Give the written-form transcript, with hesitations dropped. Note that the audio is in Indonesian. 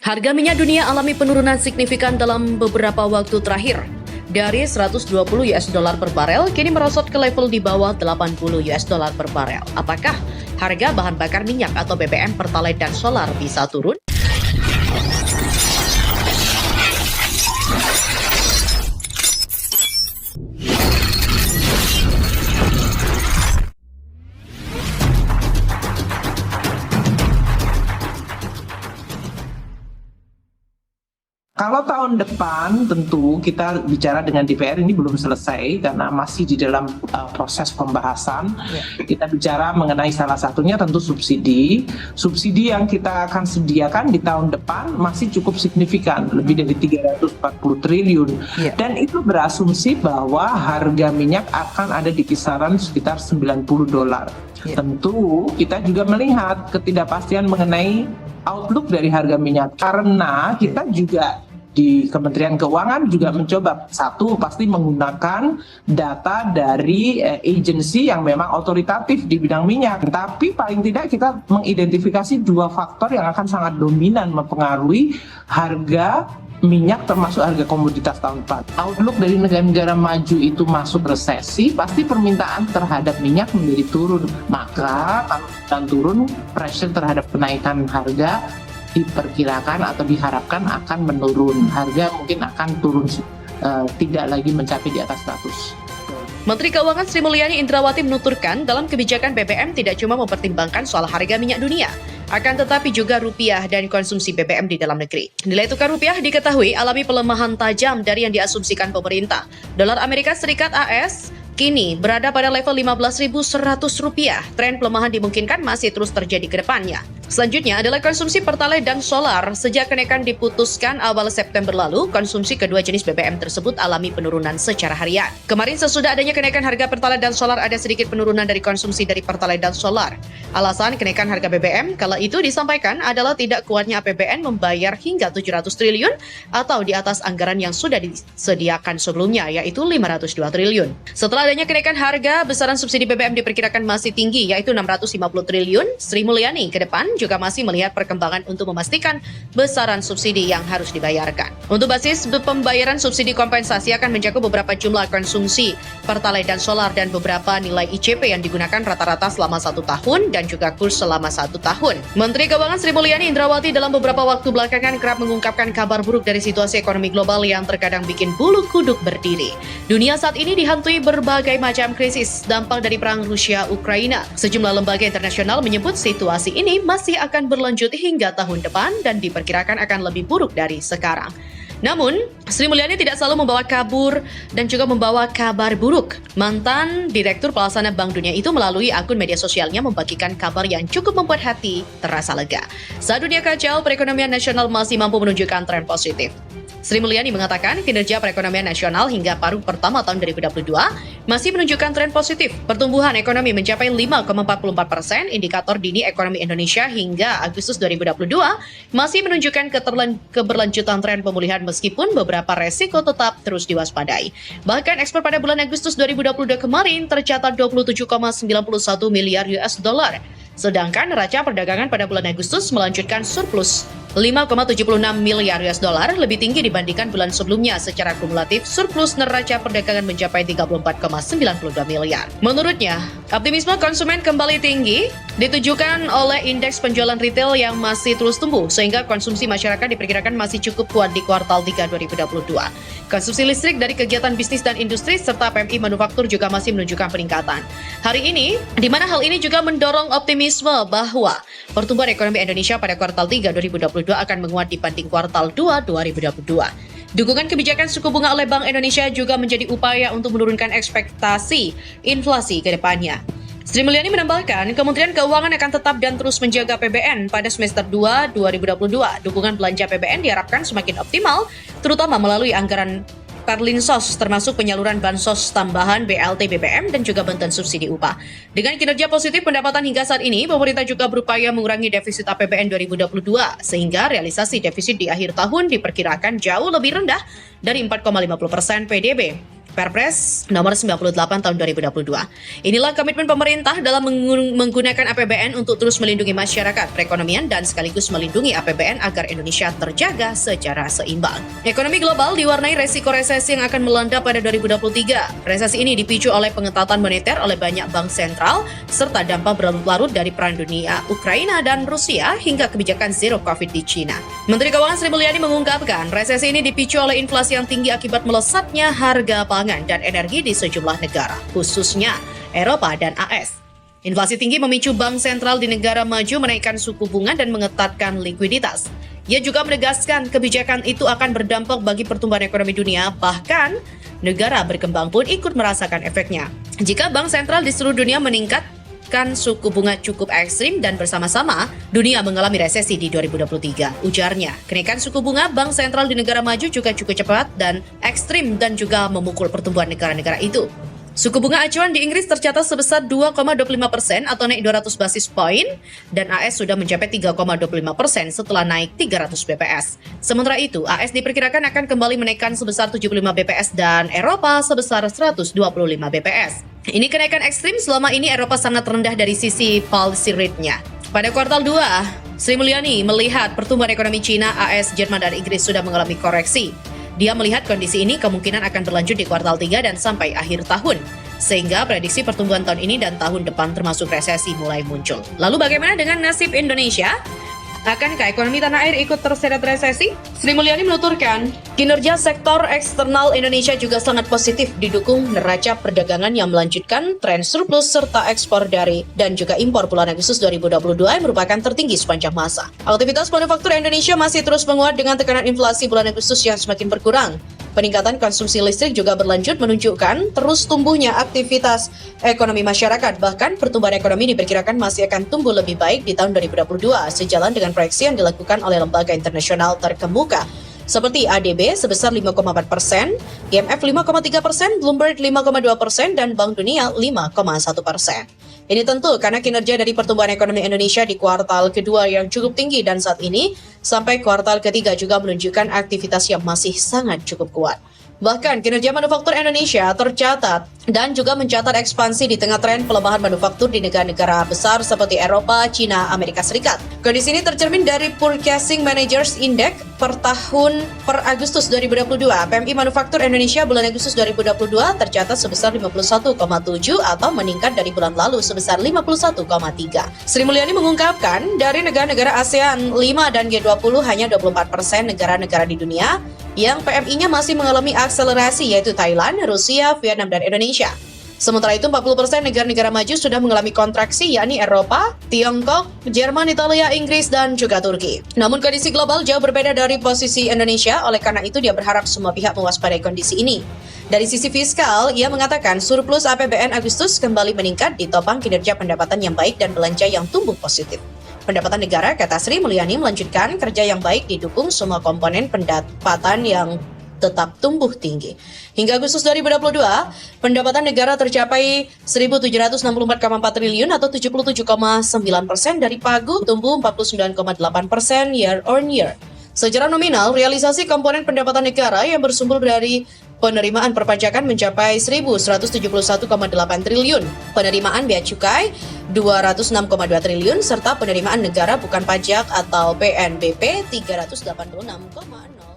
Harga minyak dunia alami penurunan signifikan dalam beberapa waktu terakhir. Dari 120 US dollar per barel, kini merosot ke level di bawah 80 US dollar per barel. Apakah harga bahan bakar minyak atau BBM, Pertalite dan solar bisa turun? Kalau tahun depan tentu kita bicara dengan DPR ini belum selesai karena masih di dalam proses pembahasan. Kita bicara mengenai salah satunya tentu subsidi. Subsidi yang kita akan sediakan di tahun depan masih cukup signifikan, lebih dari 340 triliun. Dan itu berasumsi bahwa harga minyak akan ada di kisaran sekitar 90 dolar. Tentu kita juga melihat ketidakpastian mengenai outlook dari harga minyak karena kita juga di Kementerian Keuangan juga mencoba satu pasti menggunakan data dari agensi yang memang otoritatif di bidang minyak, tapi paling tidak kita mengidentifikasi dua faktor yang akan sangat dominan mempengaruhi harga minyak termasuk harga komoditas tahun depan. Outlook dari negara-negara maju itu masuk resesi, pasti permintaan terhadap minyak menjadi turun. Maka kalau turun, pressure terhadap kenaikan harga diperkirakan atau diharapkan akan menurun. Harga mungkin akan turun, tidak lagi mencapai di atas 100. Menteri Keuangan Sri Mulyani Indrawati menuturkan dalam kebijakan BBM tidak cuma mempertimbangkan soal harga minyak dunia, akan tetapi juga rupiah dan konsumsi BBM di dalam negeri. Nilai tukar rupiah diketahui alami pelemahan tajam dari yang diasumsikan pemerintah. Dolar Amerika Serikat AS kini berada pada level 15.100 rupiah. Tren pelemahan dimungkinkan masih terus terjadi ke depannya. Selanjutnya adalah konsumsi Pertalite dan solar. Sejak kenaikan diputuskan awal September lalu, konsumsi kedua jenis BBM tersebut alami penurunan secara harian. Kemarin sesudah adanya kenaikan harga Pertalite dan solar, ada sedikit penurunan dari konsumsi dari Pertalite dan solar. Alasan kenaikan harga BBM kala itu disampaikan adalah tidak kuatnya APBN membayar hingga 700 triliun atau di atas anggaran yang sudah disediakan sebelumnya, yaitu 502 triliun. Setelah adanya kenaikan harga, besaran subsidi BBM diperkirakan masih tinggi, yaitu 650 triliun. Sri Mulyani ke depan juga masih melihat perkembangan untuk memastikan besaran subsidi yang harus dibayarkan. Untuk basis pembayaran subsidi kompensasi akan mencakup beberapa jumlah konsumsi Pertalite dan solar dan beberapa nilai ICP yang digunakan rata-rata selama 1 tahun dan juga kurs selama 1 tahun. Menteri Keuangan Sri Mulyani Indrawati dalam beberapa waktu belakangan kerap mengungkapkan kabar buruk dari situasi ekonomi global yang terkadang bikin bulu kuduk berdiri. Dunia saat ini dihantui berbagai macam krisis dampak dari perang Rusia-Ukraina. Sejumlah lembaga internasional menyebut situasi ini masih akan berlanjut hingga tahun depan dan diperkirakan akan lebih buruk dari sekarang. Namun, Sri Mulyani tidak selalu membawa kabur dan juga membawa kabar buruk. Mantan Direktur Pelaksana Bank Dunia itu melalui akun media sosialnya membagikan kabar yang cukup membuat hati terasa lega. Saat dunia kacau, perekonomian nasional masih mampu menunjukkan tren positif. Sri Mulyani mengatakan kinerja perekonomian nasional hingga paruh pertama tahun 2022 masih menunjukkan tren positif. Pertumbuhan ekonomi mencapai 5,44%, indikator dini ekonomi Indonesia hingga Agustus 2022 masih menunjukkan keberlanjutan tren pemulihan meskipun beberapa resiko tetap terus diwaspadai. Bahkan ekspor pada bulan Agustus 2022 kemarin tercatat 27,91 miliar US dollar. Sedangkan neraca perdagangan pada bulan Agustus melanjutkan surplus 5,76 miliar US dollar, lebih tinggi dibandingkan bulan sebelumnya. Secara kumulatif, surplus neraca perdagangan mencapai 34,92 miliar. Menurutnya, optimisme konsumen kembali tinggi ditujukan oleh indeks penjualan retail yang masih terus tumbuh, sehingga konsumsi masyarakat diperkirakan masih cukup kuat di kuartal 3 2022. Konsumsi listrik dari kegiatan bisnis dan industri serta PMI manufaktur juga masih menunjukkan peningkatan. Hari ini, di mana hal ini juga mendorong optimisme bahwa pertumbuhan ekonomi Indonesia pada kuartal 3 2022 akan menguat dibanding kuartal 2 2022. Dukungan kebijakan suku bunga oleh Bank Indonesia juga menjadi upaya untuk menurunkan ekspektasi inflasi ke depannya. Sri Mulyani menambahkan, Kementerian Keuangan akan tetap dan terus menjaga APBN pada semester 2 2022. Dukungan belanja APBN diharapkan semakin optimal, terutama melalui anggaran Perlinsos, termasuk penyaluran bansos tambahan BLT BBM dan juga bantuan subsidi upah. Dengan kinerja positif pendapatan hingga saat ini, pemerintah juga berupaya mengurangi defisit APBN 2022, sehingga realisasi defisit di akhir tahun diperkirakan jauh lebih rendah dari 4,50% PDB. Perpres nomor 98 tahun 2022. Inilah komitmen pemerintah dalam menggunakan APBN untuk terus melindungi masyarakat, perekonomian, dan sekaligus melindungi APBN agar Indonesia terjaga secara seimbang. Ekonomi global diwarnai resiko resesi yang akan melanda pada 2023. Resesi ini dipicu oleh pengetatan moneter oleh banyak bank sentral, serta dampak berlarut-larut dari perang dunia Ukraina dan Rusia hingga kebijakan zero COVID di China. Menteri Keuangan Sri Mulyani mengungkapkan, resesi ini dipicu oleh inflasi yang tinggi akibat melesatnya harga pangan dan energi di sejumlah negara, khususnya Eropa dan AS. Inflasi tinggi memicu bank sentral di negara maju menaikkan suku bunga dan mengetatkan likuiditas. Ia juga menegaskan kebijakan itu akan berdampak bagi pertumbuhan ekonomi dunia, bahkan negara berkembang pun ikut merasakan efeknya. Jika bank sentral di seluruh dunia meningkatkan suku bunga cukup ekstrim dan bersama-sama, dunia mengalami resesi di 2023, ujarnya. Kenaikan suku bunga bank sentral di negara maju juga cukup cepat dan ekstrim dan juga memukul pertumbuhan negara-negara itu. Suku bunga acuan di Inggris tercatat sebesar 2,25% atau naik 200 basis poin, dan AS sudah mencapai 3,25% setelah naik 300 BPS. Sementara itu, AS diperkirakan akan kembali menaikkan sebesar 75 BPS dan Eropa sebesar 125 BPS. Ini kenaikan ekstrim selama ini Eropa sangat rendah dari sisi policy rate-nya. Pada kuartal 2, Sri Mulyani melihat pertumbuhan ekonomi China, AS, Jerman, dan Inggris sudah mengalami koreksi. Dia melihat kondisi ini kemungkinan akan berlanjut di kuartal 3 dan sampai akhir tahun. Sehingga prediksi pertumbuhan tahun ini dan tahun depan termasuk resesi mulai muncul. Lalu bagaimana dengan nasib Indonesia? Akankah ekonomi tanah air ikut terseret resesi? Sri Mulyani menuturkan, kinerja sektor eksternal Indonesia juga sangat positif didukung neraca perdagangan yang melanjutkan tren surplus serta ekspor dari dan juga impor bulan Agustus 2022 yang merupakan tertinggi sepanjang masa. Aktivitas manufaktur Indonesia masih terus menguat dengan tekanan inflasi bulan Agustus yang semakin berkurang. Peningkatan konsumsi listrik juga berlanjut menunjukkan terus tumbuhnya aktivitas ekonomi masyarakat. Bahkan pertumbuhan ekonomi diperkirakan masih akan tumbuh lebih baik di tahun 2022 sejalan dengan proyeksi yang dilakukan oleh lembaga internasional terkemuka seperti ADB sebesar 5,4%, IMF 5,3%, Bloomberg 5,2%, dan Bank Dunia 5,1%. Ini tentu karena kinerja dari pertumbuhan ekonomi Indonesia di kuartal kedua yang cukup tinggi dan saat ini sampai kuartal ketiga juga menunjukkan aktivitas yang masih sangat cukup kuat. Bahkan kinerja manufaktur Indonesia tercatat dan juga mencatat ekspansi di tengah tren pelemahan manufaktur di negara-negara besar seperti Eropa, China, Amerika Serikat. Kondisi ini tercermin dari Purchasing Managers Index per Agustus 2022. PMI Manufaktur Indonesia bulan Agustus 2022 tercatat sebesar 51,7 atau meningkat dari bulan lalu sebesar 51,3. Sri Mulyani mengungkapkan dari negara-negara ASEAN 5 dan G20 hanya 24% negara-negara di dunia yang PMI-nya masih mengalami akselerasi yaitu Thailand, Rusia, Vietnam, dan Indonesia. Sementara itu 40% negara-negara maju sudah mengalami kontraksi yakni Eropa, Tiongkok, Jerman, Italia, Inggris, dan juga Turki. Namun kondisi global jauh berbeda dari posisi Indonesia, oleh karena itu dia berharap semua pihak mewaspadai kondisi ini. Dari sisi fiskal, ia mengatakan surplus APBN Agustus kembali meningkat ditopang kinerja pendapatan yang baik dan belanja yang tumbuh positif. Pendapatan negara, kata Sri Mulyani, melanjutkan kerja yang baik didukung semua komponen pendapatan yang tetap tumbuh tinggi. Hingga Agustus 2022, pendapatan negara tercapai 1.764,4 triliun atau 77,9% dari pagu, tumbuh 49,8% year on year. Secara nominal, realisasi komponen pendapatan negara yang bersumber dari penerimaan perpajakan mencapai 1.171,8 triliun, penerimaan bea cukai 206,2 triliun, serta penerimaan negara bukan pajak atau PNBP 386,0